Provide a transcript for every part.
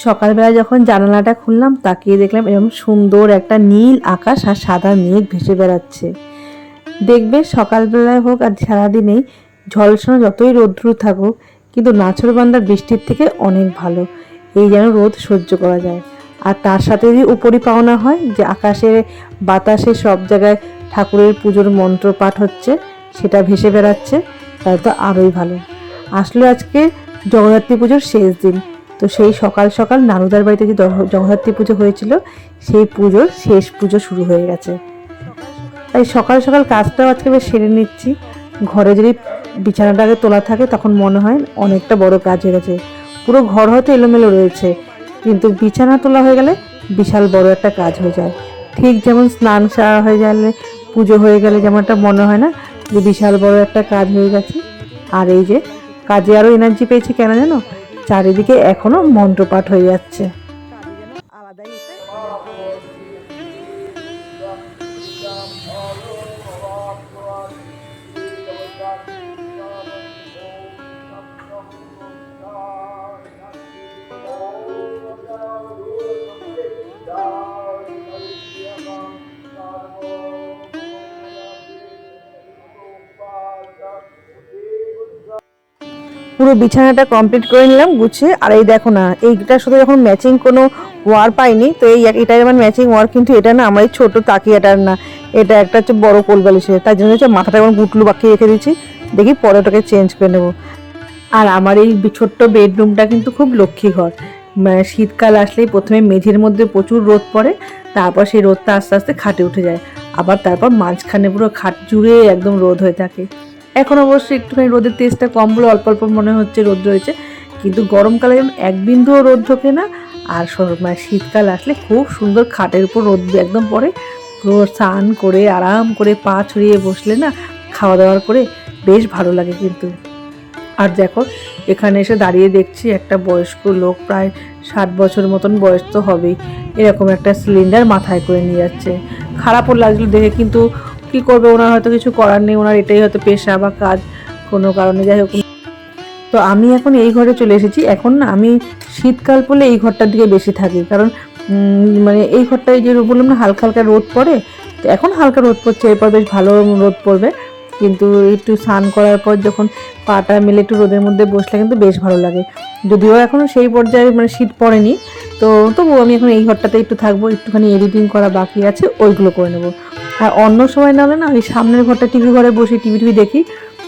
সকালবেলা যখন জানালাটা খুললাম তাকিয়ে দেখলাম এরকম সুন্দর একটা নীল আকাশ আর সাদা মেঘ ভেসে বেড়াচ্ছে। দেখবে সকালবেলায় হোক আর সারাদিনেই ঝলসানো যতই রৌদ্র থাকুক, কিন্তু নাছোড়বান্দার বৃষ্টির থেকে অনেক ভালো। এই যেন রোদ সহ্য করা যায়। আর তার সাথে যদি উপরি পাওনা হয় যে আকাশে বাতাসে সব জায়গায় ঠাকুরের পুজোর মন্ত্র পাঠ হচ্ছে, সেটা ভেসে বেড়াচ্ছে, তাহলে তো আরোই ভালো। আসলে আজকে জগদ্ধাত্রী পুজোর শেষ দিন, তো সেই সকাল সকাল নানুদার বাড়িতে যে জগদ্ধাত্রী পুজো হয়েছিল সেই পুজোর শেষ পুজো শুরু হয়ে গেছে। তাই সকাল সকাল কাজটাও আজকে বেশ সেরে নিচ্ছি। ঘরে যদি বিছানাটাকে তোলা থাকে তখন মনে হয় অনেকটা বড় কাজ হয়ে গেছে, পুরো ঘর হয়তো এলোমেলো রয়েছে, কিন্তু বিছানা তোলা হয়ে গেলে বিশাল বড় একটা কাজ হয়ে যায়। ঠিক যেমন স্নান সারা হয়ে গেলে, পুজো হয়ে গেলে যেমন একটা মনে হয় না যে বিশাল বড় একটা কাজ হয়ে গেছে। আর এই যে কাজে আরও এনার্জি পেয়েছি কেন জানো, চারিদিকে এখনো মন্ত্রপাঠ হয়ে যাচ্ছে। পুরো বিছানাটা কমপ্লিট করে নিলাম গুছিয়ে। আর এই দেখো না, এইটার সাথে যখন ম্যাচিং কোনো ওয়ার পাইনি, তো এটাই আমার ম্যাচিং ওয়ার, কিন্তু এটা না আমার এই ছোটো তাকিয়াটার না, এটা একটা হচ্ছে বড় কোলবালিশের, তাই জন্য হচ্ছে মাথাটা এখন গুটলু বাকিয়ে রেখে দিচ্ছি, দেখি পরে ওটাকে চেঞ্জ করে নেবো। আর আমার এই ছোট্ট বেডরুমটা কিন্তু খুব লক্ষ্মী ঘর। শীতকাল আসলেই প্রথমে মেঝের মধ্যে প্রচুর রোদ পড়ে, তারপর সেই রোদটা আস্তে আস্তে খাটে উঠে যায়, আবার তারপর মাঝখানে পুরো খাট জুড়ে একদম রোদ হয়ে থাকে। এখন অবশ্যই একটুখানি রোদের তেজটা কম বলে অল্প অল্প মনে হচ্ছে রোদ রয়েছে, কিন্তু গরমকালে এক বিন্দুও রোদ ঢোকে না। আর শীতকাল আসলে খুব সুন্দর খাটের উপর রোদ একদম পড়ে, পুরো স্নান করে আরাম করে পা ছড়িয়ে বসলে না, খাওয়া দাওয়ার করে বেশ ভালো লাগে কিন্তু। আর দেখো এখানে এসে দাঁড়িয়ে দেখছি একটা বয়স্ক লোক, প্রায় 60 বছর মতন বয়স তো হবেই, এরকম একটা সিলিন্ডার মাথায় করে নিয়ে যাচ্ছে। খারাপও লাগলো দেখে, কিন্তু কি করবে, ওনার হয়তো কিছু করার নেই, ওনার এটাই হয়তো পেশা বা কাজ কোনো কারণে, যাই হোক। তো আমি এখন এই ঘরে চলে এসেছি। এখন না আমি শীতকাল পড়লে এই ঘরটার দিকে বেশি থাকি, কারণ মানে এই ঘরটায় যে বললাম না হালকা হালকা রোদ পড়ে, তো এখন হালকা রোদ পড়ছে, এরপর বেশ ভালো রোদ পড়বে, কিন্তু একটু স্নান করার পর যখন পাটা মেলে একটু রোদের মধ্যে বসলে কিন্তু বেশ ভালো লাগে। যদিও এখনও সেই পর্যায়ে মানে শীত পড়েনি, তো তবুও আমি এখন এই ঘরটাতে একটু থাকবো, একটুখানি এডিটিং করা বাকি আছে, ওইগুলো করে নেবো। আর অন্য সময় না হলে না ওই সামনের ঘরটা টিভি ঘরে বসে টিভি দেখি,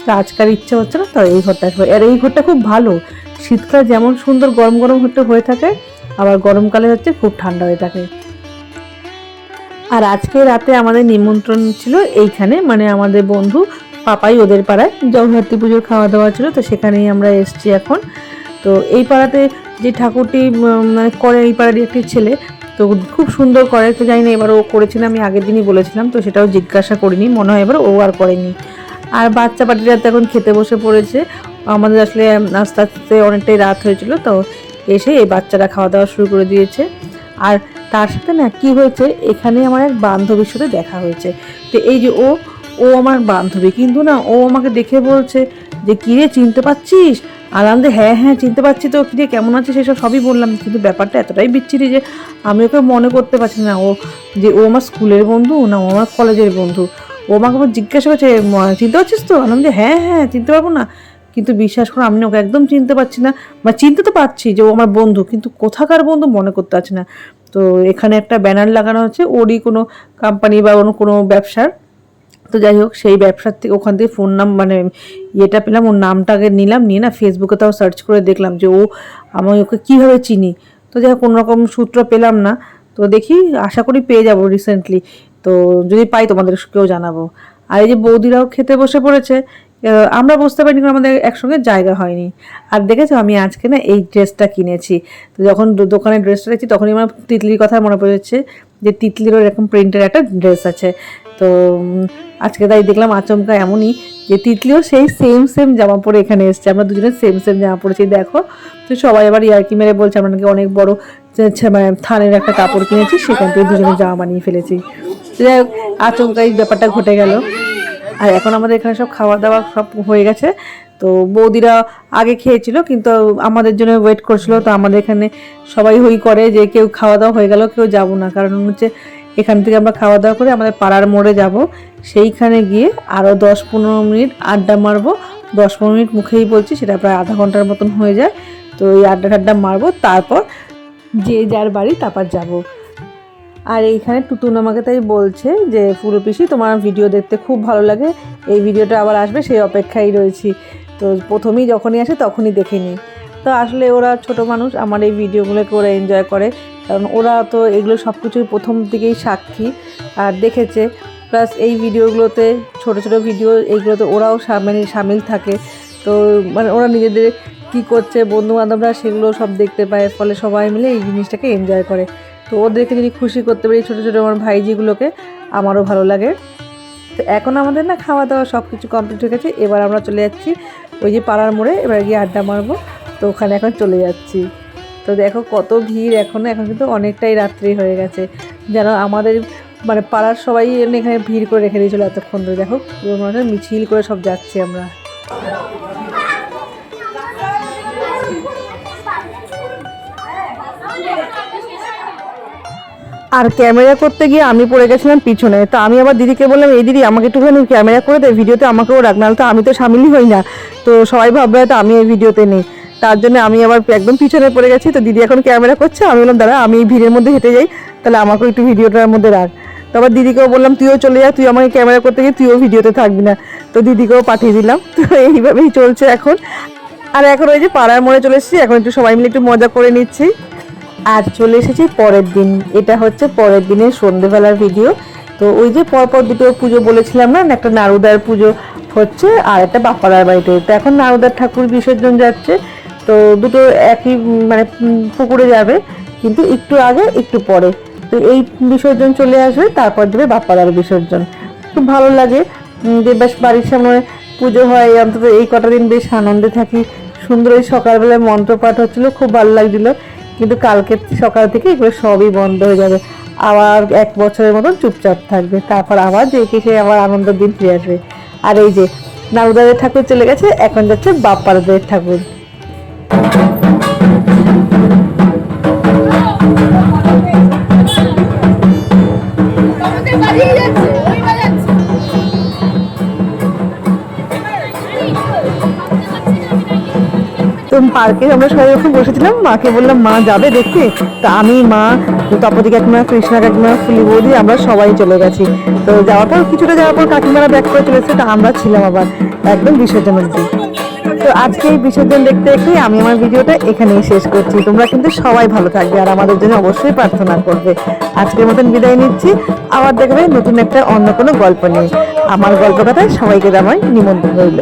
তো আজকাল ইচ্ছা হচ্ছে না, তো এই ঘরটা আসবো। আর এই ঘরটা খুব ভালো, শীতকালে যেমন সুন্দর গরম গরম হয়ে থাকে, আবার গরমকালে হচ্ছে খুব ঠান্ডা হয়ে থাকে। আর আজকে রাতে আমাদের নিমন্ত্রণ ছিল এইখানে, মানে আমাদের বন্ধু পাপাই ওদের পাড়ায় জগদ্ধাত্রী পুজোর খাওয়া দাওয়া ছিল, তো সেখানেই আমরা এসেছি এখন। তো এই পাড়াতে যে ঠাকুরটি মানে করে, এই পাড়ারই একটি ছেলে, তো খুব সুন্দর করে, তো জানি না এবার ও করেছিল, আমি আগের দিনই বলেছিলাম, তো সেটাও জিজ্ঞাসা করিনি, মনে হয় এবার ও আর করেনি। আর বাচ্চা পাটিরা তো এখন খেতে বসে পড়েছে। আমাদের আসলে আস্তে আস্তে অনেকটাই রাত হয়েছিল, তো এসে এই বাচ্চারা খাওয়া দাওয়া শুরু করে দিয়েছে। আর তার সাথে না কি হয়েছে, এখানে আমার এক বান্ধবীর সাথে দেখা হয়েছে। তো এই যে ও আমার বান্ধবী, কিন্তু না ও আমাকে দেখে বলছে যে কিরে চিনতে পারছিস? আর আমি হ্যাঁ হ্যাঁ চিনতে পারছি, তো কিরে কেমন আছিস সেসব সবই বললাম, কিন্তু ব্যাপারটা এতটাই বিচ্ছিরি যে আমি ওকে মনে করতে পারছি না ও আমার স্কুলের বন্ধু না ও আমার কলেজের বন্ধু। ও আমাকে আবার জিজ্ঞাসা করছে চিনতে পারছিস তো? আমি হ্যাঁ হ্যাঁ চিনতে পারবো না, কিন্তু বিশ্বাস করো আমি ওকে একদম চিনতে পারছি না। বা চিনতে তো পারছি যে ও আমার বন্ধু, কিন্তু কোথাকার বন্ধু মনে করতে পারছি না। তো এখানে একটা ব্যানার লাগানো হচ্ছে ওরই কোনো কোম্পানি বা কোনো ব্যবসার, তো যাই হোক সেই ব্যবসার থেকে ওখান থেকে ফোন মানে ইয়েটা পেলাম, ওর নামটাকে নিলাম, নিয়ে না ফেসবুকে তাও সার্চ করে দেখলাম যে আমি ওকে কীভাবে চিনি। তো যাই হোক কোনোরকম সূত্র পেলাম না, তো দেখি আশা করি পেয়ে যাব রিসেন্টলি, তো যদি পাই তোমাদেরকেও জানাবো। আর এই যে বৌদিরাও খেতে বসে পড়েছে, আমরা বুঝতে পারিনি কারণ আমাদের একসঙ্গে জায়গা হয়নি। আর দেখেছো আমি আজকে না এই ড্রেসটা কিনেছি, তো যখন দোকানে ড্রেসটা দেখছি তখনই আমার তিতলির কথা মনে পড়েছে, যে তিতলিরও এরকম প্রিন্টের একটা ড্রেস আছে। তো আজকে তাই দেখলাম আচমকা এমনই যে তিতলিও সেই সেম জামা পরে এখানে এসছে, আমরা দুজনে সেম জামা পরেছি দেখো। তো সবাই আবার ইয়ার্কি মেরে বলছে আমরা নাকি অনেক বড় মানে থানের একটা কাপড় কিনেছি, সেখান থেকে দুজনে জামা বানিয়ে ফেলেছি। যাই হোক আচমকা এই ব্যাপারটা ঘটে গেল। আর এখন আমাদের এখানে সব খাওয়া দাওয়া সব হয়ে গেছে, তো বৌদিরা আগে খেয়েছিল কিন্তু আমাদের জন্য ওয়েট করছিল। তো আমাদের এখানে সবাই হই করে যে কেউ খাওয়া দাওয়া হয়ে গেল, কেউ যাবো না, কারণ হচ্ছে এখান থেকে আমরা খাওয়া দাওয়া করে আমাদের পাড়ার মোড়ে যাব, সেইখানে গিয়ে আরও 10-15 মিনিট আড্ডা মারবো। 10-15 মিনিট মুখেই বলছি, সেটা প্রায় আধা ঘন্টার মতন হয়ে যায়। তো এই আড্ডা মারবো, তারপর যে যার বাড়ি তারপর যাব। আর এইখানে টুতুন আমাকে তাই বলছে যে ফুলো পিসি তোমার ভিডিও দেখতে খুব ভালো লাগে, এই ভিডিওটা আবার আসবে সেই অপেক্ষায় রয়েছি। তো প্রথমেই যখনই আসে তখনই দেখে নিই। তো আসলে ওরা ছোট মানুষ, আমার এই ভিডিওগুলোকে ওরা এনজয় করে, কারণ ওরা তো এগুলো সব কিছুই প্রথম দিকেই সাক্ষী আর দেখেছে। প্লাস এই ভিডিওগুলোতে ছোট ছোট ভিডিও এইগুলোতে ওরাও সামিল থাকে। তো মানে ওরা নিজেদের কী করছে বন্ধুবান্ধবরা সেগুলো সব দেখতে পায়, ফলে সবাই মিলে এই জিনিসটাকে এনজয় করে। তো ওদেরকে যদি খুশি করতে পারি ছোটো ছোটো আমার ভাইজিগুলোকে, আমারও ভালো লাগে। তো এখন আমাদের না খাওয়া দাওয়া সব কিছু কমপ্লিট হয়ে গেছে। এবার আমরা চলে যাচ্ছি ওই যে পাড়ার মোড়ে, এবার গিয়ে আড্ডা মারবো। তো ওখানে এখন চলে যাচ্ছি। তো দেখো কত ভিড়, এখন কিন্তু অনেকটাই রাত্রি হয়ে গেছে, যেন আমাদের মানে পাড়ার সবাই এখানে ভিড় করে রেখে দিয়েছিলো এতক্ষণ ধরে। দেখো পুরো মানুষের মিছিল করে সব যাচ্ছি আমরা। আর ক্যামেরা করতে গিয়ে আমি পড়ে গেছিলাম পিছনে। তো আমি আবার দিদিকে বললাম, এই দিদি আমাকে একটুখানি ক্যামেরা করে দে, ভিডিওতে আমাকেও রাখ, নাহলে তো আমি তো সামিলই হই না, তো সবাই ভাববে হয়তো আমি এই ভিডিওতে নেই। তার জন্য আমি আবার একদম পিছনে পড়ে গেছি। তো দিদি এখন ক্যামেরা করছে, আমি বললাম দাঁড়া আমি এই ভিড়ের মধ্যে হেঁটে যাই, তাহলে আমাকেও একটু ভিডিওটার মধ্যে রাখ। তো আবার দিদিকেও বললাম তুইও চলে যা, তুই আমাকে ক্যামেরা করতে গিয়ে তুইও ভিডিওতে থাকবি না। তো দিদিকেও পাঠিয়ে দিলাম। তো এইভাবেই চলছে এখন। আর এখন ওই যে পাড়ার মোড়ে চলে এসেছি, এখন একটু সবাই মিলে একটু মজা করে নিচ্ছি। আর চলে এসেছি পরের দিন, এটা হচ্ছে পরের দিনের সন্ধ্যেবেলার ভিডিও। তো ওই যে পরপর দুটো পুজো বলেছিলাম না, একটা নারুদার পুজো হচ্ছে আর একটা বাপ্পাদার বাড়িতে। তো এখন নারুদার ঠাকুর বিসর্জন যাচ্ছে, তো দুটো একই মানে পুকুরে যাবে, কিন্তু একটু আগে একটু পরে। তো এই বিসর্জন চলে আসবে, তারপর দেবে বাপ্পাদার বিসর্জন। খুব ভালো লাগে যে বেশ বাড়ির সামনে পুজো হয়, অন্তত এই কটা দিন বেশ আনন্দে থাকি। সুন্দর ওই সকালবেলায় মন্ত্রপাঠ হচ্ছিলো, খুব ভালো লাগছিলো। কিন্তু কালকে সকাল থেকে এগুলো সবই বন্ধ হয়ে যাবে, আবার 1 বছরের মতন চুপচাপ থাকবে, তারপর আবার যে সে আবার আনন্দের দিন ফিরে আসবে। আর এই যে নারুদাদের ঠাকুর চলে গেছে, এখন যাচ্ছে বাপ্পাদাদের ঠাকুর। তো পার্কে আমরা সবাই যখন বসেছিলাম, মাকে বললাম মা যাবে দেখতে। তা আমি, মা, তপতি কাকিমা, কৃষ্ণা কাকিমা, ফুলি বৌদি, আমরা সবাই চলে গেছি। তো যাওয়ার পর কিছুটা যাওয়ার পর কাকিমারা ব্যাক করে চলেছে, তা আমরা ছিলাম আবার একদম বিসর্জনের দিন। তো আজকে এই বিসর্জন দেখতে দেখতে আমি আমার ভিডিওটা এখানেই শেষ করছি। তোমরা কিন্তু সবাই ভালো থাকবে আর আমাদের জন্য অবশ্যই প্রার্থনা করবে। আজকের মতন বিদায় নিচ্ছি, আবার দেখবে নতুন একটা অন্য কোনো গল্প নিয়ে। আমার গল্প কথায় সবাইকে জানাই নিমন্ত্রণ রইল।